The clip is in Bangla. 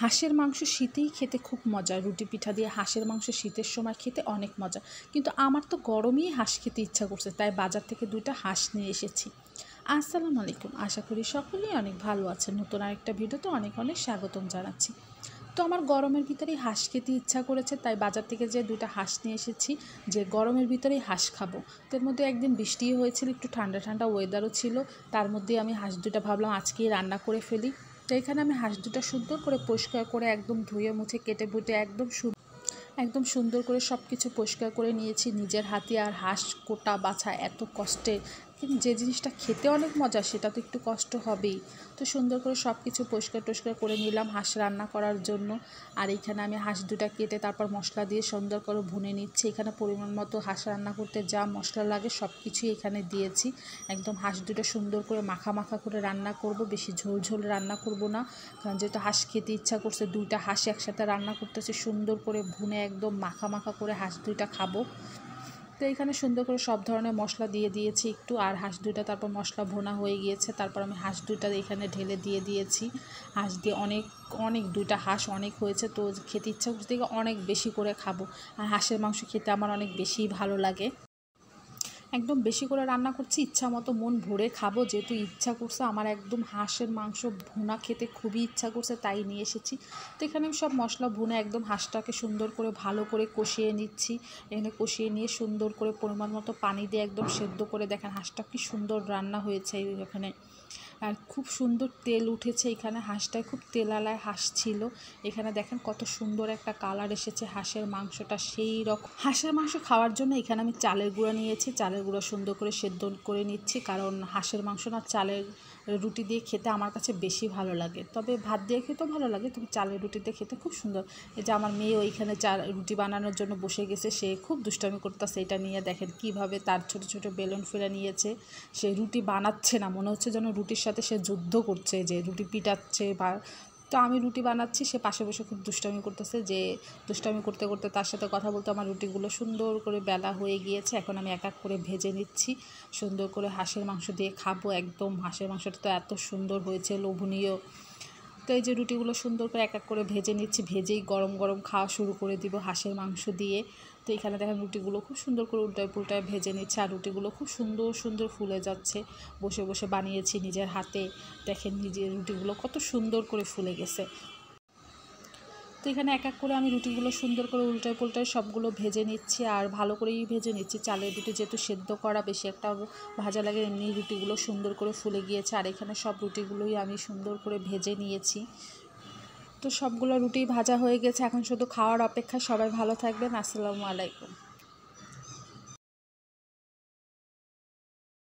হাঁসের মাংস শীতেই খেতে খুব মজা। রুটি পিঠা দিয়ে হাঁসের মাংস শীতের সময় খেতে অনেক মজা, কিন্তু আমার তো গরমেই হাঁস খেতে ইচ্ছা করছে, তাই বাজার থেকে 2টা হাঁস নিয়ে এসেছি। আসসালামু আলাইকুম, আশা করি সকলেই অনেক ভালো আছেন। নতুন আরেকটা ভিডিওতে অনেক অনেক স্বাগতম জানাচ্ছি। তো আমার গরমের ভিতরেই হাঁস খেতে ইচ্ছা করেছে, তাই বাজার থেকে যে 2টা হাঁস নিয়ে এসেছি, যে গরমের ভিতরেই হাঁস খাবো। তো এর মধ্যে একদিন বৃষ্টিও হয়েছিল, একটু ঠান্ডা ঠান্ডা ওয়েদারও ছিল, তার মধ্যে আমি হাঁস 2টা ভাবলাম আজকেই রান্না করে ফেলি। তো এখানে আমি হাঁস 2টা সুন্দর করে পরিষ্কার করে একদম ধুয়ে মুছে কেটে বুটে একদম সুন্দর করে সব কিছু পরিষ্কার করে নিয়েছি নিজের হাতে। আর হাঁস কোটা বাছা এত কষ্টে, কিন্তু যে জিনিসটা খেতে অনেক মজা সেটা তো একটু কষ্ট হবেই। তো সুন্দর করে সব কিছু পরিষ্কার করে নিলাম হাঁস রান্না করার জন্য। আর এখানে আমি হাঁস 2টা কেটে তারপর মশলা দিয়ে সুন্দর করে ভুনে নিচ্ছি। এখানে পরিমাণ মতো হাঁস রান্না করতে যা মশলা লাগে সব কিছুই এখানে দিয়েছি। একদম হাঁস 2টা সুন্দর করে মাখা মাখা করে রান্না করব, বেশি ঝোল ঝোল রান্না করব না, কারণ যেহেতু হাঁস খেতে ইচ্ছা করছে 2টা হাঁস একসাথে রান্না করতেছি। সুন্দর করে ভুনে একদম মাখা মাখা করে হাঁস 2টা খাবো। তো এখানে সুন্দর করে সব ধরনের মশলা দিয়ে দিয়েছি একটু, আর হাঁস 2টা তারপর মশলা ভুনা হয়ে গিয়েছে, তারপর আমি হাঁস 2টা এখানে ঢেলে দিয়ে দিয়েছি। হাঁস দিয়ে অনেক অনেক 2টা হাঁস অনেক হয়েছে, তো খেতে ইচ্ছা করছে অনেক বেশি করে খাবো। আর হাঁসের মাংস খেতে আমার অনেক বেশিই ভালো লাগে। একদম বেশি করে রান্না করছি, ইচ্ছা মতো মন ভরে খাবো, যেহেতু ইচ্ছা করছে আমার একদম হাঁসের মাংস ভুনা খেতে খুবই ইচ্ছা করছে, তাই নিয়ে এসেছি। তো এখানে আমি সব মশলা ভুনে একদম হাঁসটাকে সুন্দর করে ভালো করে কষিয়ে নিচ্ছি। এখানে কষিয়ে নিয়ে সুন্দর করে পরিমাণ মতো পানি দিয়ে একদম সেদ্ধ করে, দেখেন হাঁসটা কি সুন্দর রান্না হয়েছে এখানে। আর খুব সুন্দর তেল উঠেছে এখানে, হাঁসটায় খুব তেলালায় হাঁস ছিল। এখানে দেখেন কত সুন্দর একটা কালার এসেছে হাঁসের মাংসটা, সেই রকম। হাঁসের মাংস খাওয়ার জন্য এখানে আমি চালের গুঁড়া নিয়েছি, চালের গুঁড়া সুন্দর করে সেদ্ধ করে নিচ্ছি, কারণ হাঁসের মাংস না চালের রুটি দিয়ে খেতে আমার কাছে বেশি ভালো লাগে। তবে ভাত দিয়ে খেতেও ভালো লাগে, তবে চালের রুটিতে খেতে খুব সুন্দর। এই যে আমার মেয়ে ওইখানে রুটি বানানোর জন্য বসে গেছে, সে খুব দুষ্টামি করতেছে। এটা নিয়ে দেখেন কিভাবে তার ছোট ছোট বেলুন ফেলে নিয়েছে। সে রুটি বানাচ্ছে না, মনে হচ্ছে যেন রুটির সাথে সে যুদ্ধ করছে, যে রুটি পিটাচ্ছে। বা তো আমি রুটি বানাচ্ছি, সে পাশে বসে খুব দুষ্টামি করতেছে, যে দুষ্টামি করতে করতে তার সাথে কথা বলতে আমার রুটিগুলো সুন্দর করে বেলা হয়ে গিয়েছে। এখন আমি এক এক করে ভেজে নিচ্ছি, সুন্দর করে হাঁসের মাংস দিয়ে খাবো। একদম হাঁসের মাংসটা তো এত সুন্দর হয়েছে, লোভনীয়। তো এই যে রুটিগুলো সুন্দর করে এক এক করে ভেজে নিচ্ছি, ভেজেই গরম গরম খাওয়া শুরু করে দিব হাঁসের মাংস দিয়ে। তো এখানে দেখেন রুটিগুলো খুব সুন্দর করে উল্টায় পুল্টায় ভেজে নিচ্ছে, আর রুটিগুলো খুব সুন্দর সুন্দর ফুলে যাচ্ছে। বসে বসে বানিয়েছি নিজের হাতে, দেখেন নিজের রুটিগুলো কত সুন্দর করে ফুলে গেছে। তো এখানে এক এক করে আমি রুটিগুলো সুন্দর করে উল্টায় পুল্টায় সবগুলো ভেজে নিচ্ছি, আর ভালো করেই ভেজে নিচ্ছি। চালের রুটি যেহেতু সেদ্ধ করা, বেশি একটা ভাজা লাগে, এমনি রুটিগুলো সুন্দর করে ফুলে গিয়েছে। আর এখানে সব রুটিগুলোই আমি সুন্দর করে ভেজে নিয়েছি। তো সবগুলো রুটি ভাজা হয়ে গেছে, এখন শুধু খাওয়ার অপেক্ষা। সবাই ভালো থাকবেন, আসসালামু আলাইকুম।